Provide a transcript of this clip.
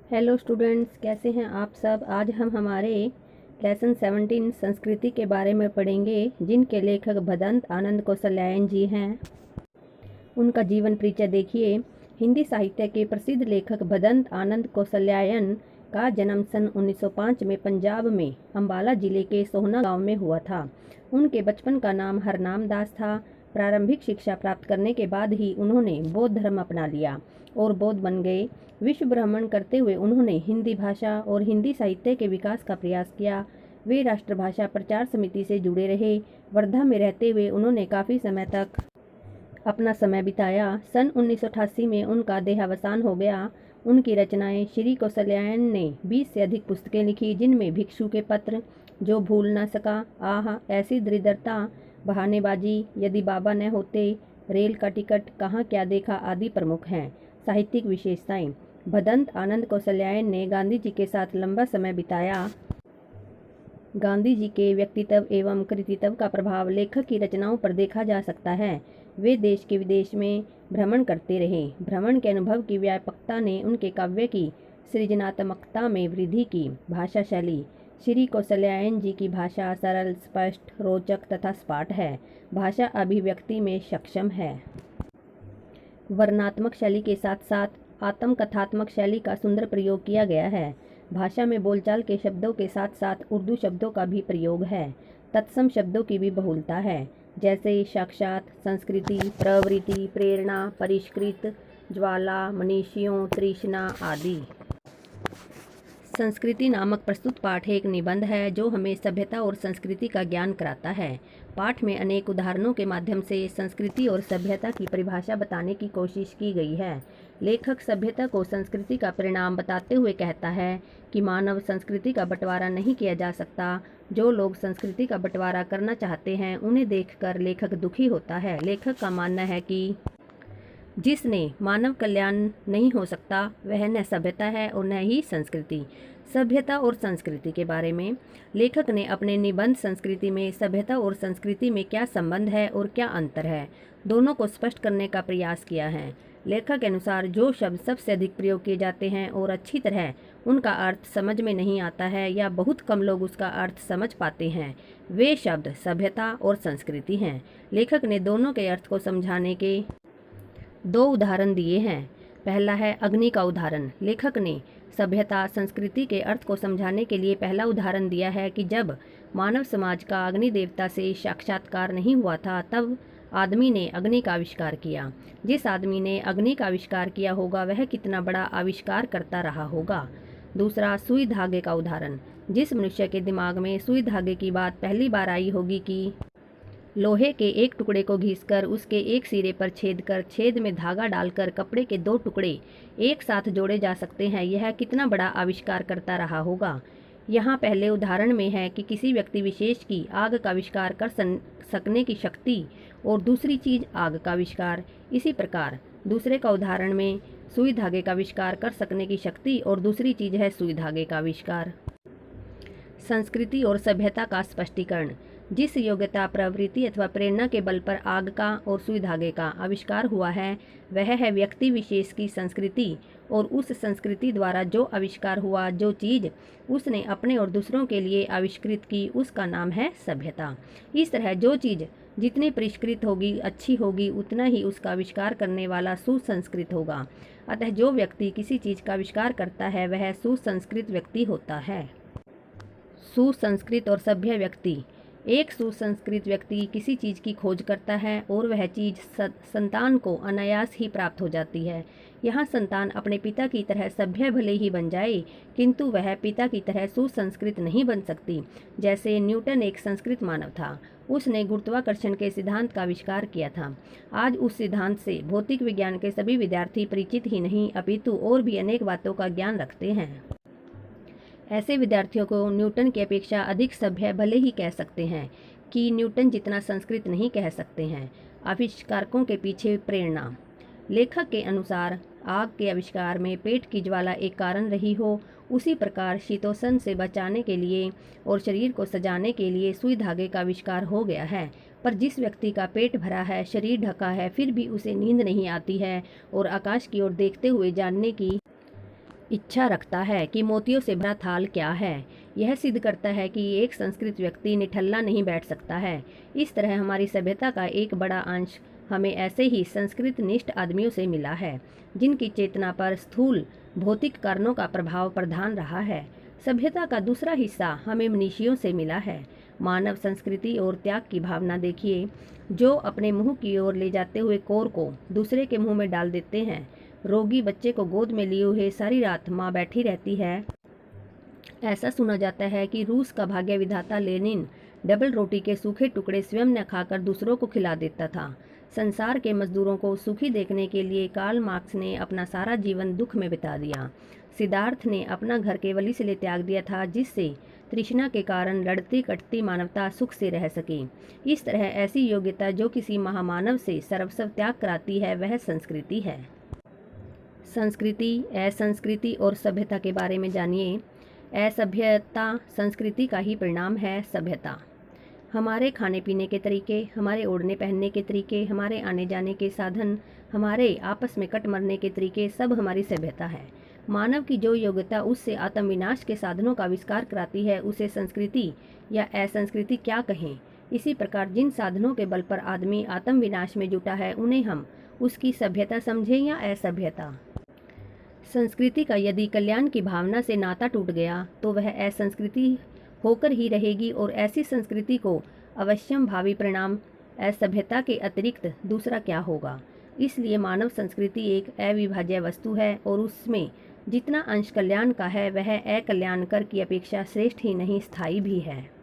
Hello students, कैसे हैं आप सब। आज हम हमारे लेसन 17 संस्कृति के बारे में पढ़ेंगे, जिनके लेखक भदंत आनंद कौशल्यायन जी हैं। उनका जीवन परिचय देखिए। हिंदी साहित्य के प्रसिद्ध लेखक भदंत आनंद कौशल्यायन का जन्म सन 1905 में पंजाब में अम्बाला जिले के सोहना गांव में हुआ था। उनके बचपन का नाम हरनाम दास था। प्रारंभिक शिक्षा प्राप्त करने के बाद ही उन्होंने बौद्ध धर्म अपना लिया और बौद्ध बन गए। विश्व भ्रमण करते हुए उन्होंने हिंदी भाषा और हिंदी साहित्य के विकास का प्रयास किया। वे राष्ट्रभाषा प्रचार समिति से जुड़े रहे। वर्धा में रहते हुए उन्होंने काफ़ी समय तक अपना समय बिताया। सन 1988 में उनका देहावसान हो गया। उनकी रचनाएं श्री कौशल्यायन ने 20 से अधिक पुस्तकें लिखी, जिनमें भिक्षु के पत्र, जो भूल न सका, आह ऐसी दरिद्रता, बहानेबाजी, यदि बाबा न होते, रेल का टिकट, कहाँ क्या देखा आदि प्रमुख हैं। साहित्यिक विशेषताएं। भदंत आनंद कौशल्यायन ने गांधी जी के साथ लंबा समय बिताया। गांधी जी के व्यक्तित्व एवं कृतित्व का प्रभाव लेखक की रचनाओं पर देखा जा सकता है। वे देश के विदेश में भ्रमण करते रहे। भ्रमण के अनुभव की व्यापकता ने उनके काव्य की सृजनात्मकता में वृद्धि की। भाषा शैली। श्री कौशल्यायन जी की भाषा सरल, स्पष्ट, रोचक तथा सपाट है। भाषा अभिव्यक्ति में सक्षम है। वर्णनात्मक शैली के साथ साथ आत्मकथात्मक शैली का सुंदर प्रयोग किया गया है। भाषा में बोलचाल के शब्दों के साथ साथ उर्दू शब्दों का भी प्रयोग है। तत्सम शब्दों की भी बहुलता है, जैसे साक्षात, संस्कृति, प्रवृत्ति, प्रेरणा, परिष्कृत, ज्वाला, मनीषियों, तृष्णा आदि। संस्कृति नामक प्रस्तुत पाठ एक निबंध है जो हमें सभ्यता और संस्कृति का ज्ञान कराता है। पाठ में अनेक उदाहरणों के माध्यम से संस्कृति और सभ्यता की परिभाषा बताने की कोशिश की गई है। लेखक सभ्यता को संस्कृति का परिणाम बताते हुए कहता है कि मानव संस्कृति का बंटवारा नहीं किया जा सकता। जो लोग संस्कृति का बंटवारा करना चाहते हैं, उन्हें देखकर लेखक दुखी होता है। लेखक का मानना है कि जिसने मानव कल्याण नहीं हो सकता, वह न सभ्यता है और न ही संस्कृति। सभ्यता और संस्कृति के बारे में लेखक ने अपने निबंध संस्कृति में सभ्यता और संस्कृति में क्या संबंध है और क्या अंतर है, दोनों को स्पष्ट करने का प्रयास किया है। लेखक के अनुसार जो शब्द सबसे अधिक प्रयोग किए जाते हैं और अच्छी तरह उनका अर्थ समझ में नहीं आता है या बहुत कम लोग उसका अर्थ समझ पाते हैं, वे शब्द सभ्यता और संस्कृति हैं। लेखक ने दोनों के अर्थ को समझाने के 2 उदाहरण दिए हैं। पहला है अग्नि का उदाहरण। लेखक ने सभ्यता संस्कृति के अर्थ को समझाने के लिए पहला उदाहरण दिया है कि जब मानव समाज का अग्नि देवता से साक्षात्कार नहीं हुआ था, तब आदमी ने अग्नि का आविष्कार किया। जिस आदमी ने अग्नि का आविष्कार किया होगा, वह कितना बड़ा आविष्कार करता रहा होगा। दूसरा, सुई धागे का उदाहरण। जिस मनुष्य के दिमाग में सुई धागे की बात पहली बार आई होगी कि लोहे के एक टुकड़े को घिसकर उसके एक सिरे पर छेद कर छेद में धागा डालकर कपड़े के 2 टुकड़े एक साथ जोड़े जा सकते हैं, यह कितना बड़ा आविष्कार करता रहा होगा। यहाँ पहले उदाहरण में है कि किसी व्यक्ति विशेष की आग का आविष्कार कर सकने की शक्ति और दूसरी चीज आग का आविष्कार। इसी प्रकार दूसरे का उदाहरण में सुई धागे का आविष्कार कर सकने की शक्ति और दूसरी चीज है सुई धागे का आविष्कार। संस्कृति और सभ्यता का स्पष्टीकरण। जिस योग्यता, प्रवृत्ति अथवा प्रेरणा के बल पर आग का और सुई धागे का आविष्कार हुआ है, वह है व्यक्ति विशेष की संस्कृति, और उस संस्कृति द्वारा जो आविष्कार हुआ, जो चीज़ उसने अपने और दूसरों के लिए आविष्कृत की, उसका नाम है सभ्यता। इस तरह जो चीज़ जितनी परिष्कृत होगी, अच्छी होगी, उतना ही उसका आविष्कार करने वाला सुसंस्कृत होगा। अतः जो व्यक्ति किसी चीज़ का आविष्कार करता है, वह सुसंस्कृत व्यक्ति होता है। सुसंस्कृत और सभ्य व्यक्ति। एक सुसंस्कृत व्यक्ति किसी चीज़ की खोज करता है और वह चीज़ संतान को अनायास ही प्राप्त हो जाती है। यहाँ संतान अपने पिता की तरह सभ्य भले ही बन जाए, किंतु वह पिता की तरह सुसंस्कृत नहीं बन सकती। जैसे न्यूटन एक संस्कृत मानव था, उसने गुरुत्वाकर्षण के सिद्धांत का आविष्कार किया था। आज उस सिद्धांत से भौतिक विज्ञान के सभी विद्यार्थी परिचित ही नहीं, अपितु और भी अनेक बातों का ज्ञान रखते हैं। ऐसे विद्यार्थियों को न्यूटन की अपेक्षा अधिक सभ्य भले ही कह सकते हैं कि न्यूटन जितना संस्कृत नहीं कह सकते हैं। आविष्कारकों के पीछे प्रेरणा। लेखक के अनुसार आग के आविष्कार में पेट की ज्वाला एक कारण रही हो, उसी प्रकार शीतोष्ण से बचाने के लिए और शरीर को सजाने के लिए सुई धागे का आविष्कार हो गया है। पर जिस व्यक्ति का पेट भरा है, शरीर ढका है, फिर भी उसे नींद नहीं आती है और आकाश की ओर देखते हुए जानने की इच्छा रखता है कि मोतियों से भरा थाल क्या है। यह सिद्ध करता है कि एक संस्कृत व्यक्ति निठल्ला नहीं बैठ सकता है। इस तरह हमारी सभ्यता का एक बड़ा अंश हमें ऐसे ही संस्कृत निष्ठ आदमियों से मिला है, जिनकी चेतना पर स्थूल भौतिक कारणों का प्रभाव प्रधान रहा है। सभ्यता का दूसरा हिस्सा हमें मनीषियों से मिला है। मानव संस्कृति और त्याग की भावना देखिए, जो अपने मुंह की ओर ले जाते हुए कोर को दूसरे के मुंह में डाल देते हैं। रोगी बच्चे को गोद में लिए हुए सारी रात माँ बैठी रहती है। ऐसा सुना जाता है कि रूस का भाग्य विधाता लेनिन डबल रोटी के सूखे टुकड़े स्वयं न खाकर दूसरों को खिला देता था। संसार के मजदूरों को सुखी देखने के लिए कार्ल मार्क्स ने अपना सारा जीवन दुख में बिता दिया। सिद्धार्थ ने अपना घर केवल इसलिए त्याग दिया था जिससे तृष्णा के कारण लड़ती कटती मानवता सुख से रह सके। इस तरह ऐसी योग्यता जो किसी महामानव से सर्वस्व त्याग कराती है, वह संस्कृति है। संस्कृति, असंस्कृति और सभ्यता के बारे में जानिए। असभ्यता संस्कृति का ही परिणाम है। सभ्यता हमारे खाने पीने के तरीके, हमारे ओढ़ने पहनने के तरीके, हमारे आने जाने के साधन, हमारे आपस में कट मरने के तरीके, सब हमारी सभ्यता है। मानव की जो योग्यता उससे आत्मविनाश के साधनों का आविष्कार कराती है, उसे संस्कृति या असंस्कृति क्या कहें। इसी प्रकार जिन साधनों के बल पर आदमी आत्मविनाश में जुटा है, उन्हें हम उसकी सभ्यता समझें या असभ्यता। संस्कृति का यदि कल्याण की भावना से नाता टूट गया तो वह असंस्कृति होकर ही रहेगी, और ऐसी संस्कृति को अवश्यम भावी परिणाम असभ्यता के अतिरिक्त दूसरा क्या होगा। इसलिए मानव संस्कृति एक अविभाज्य वस्तु है, और उसमें जितना अंश कल्याण का है वह अकल्याणकर की अपेक्षा श्रेष्ठ ही नहीं, स्थायी भी है।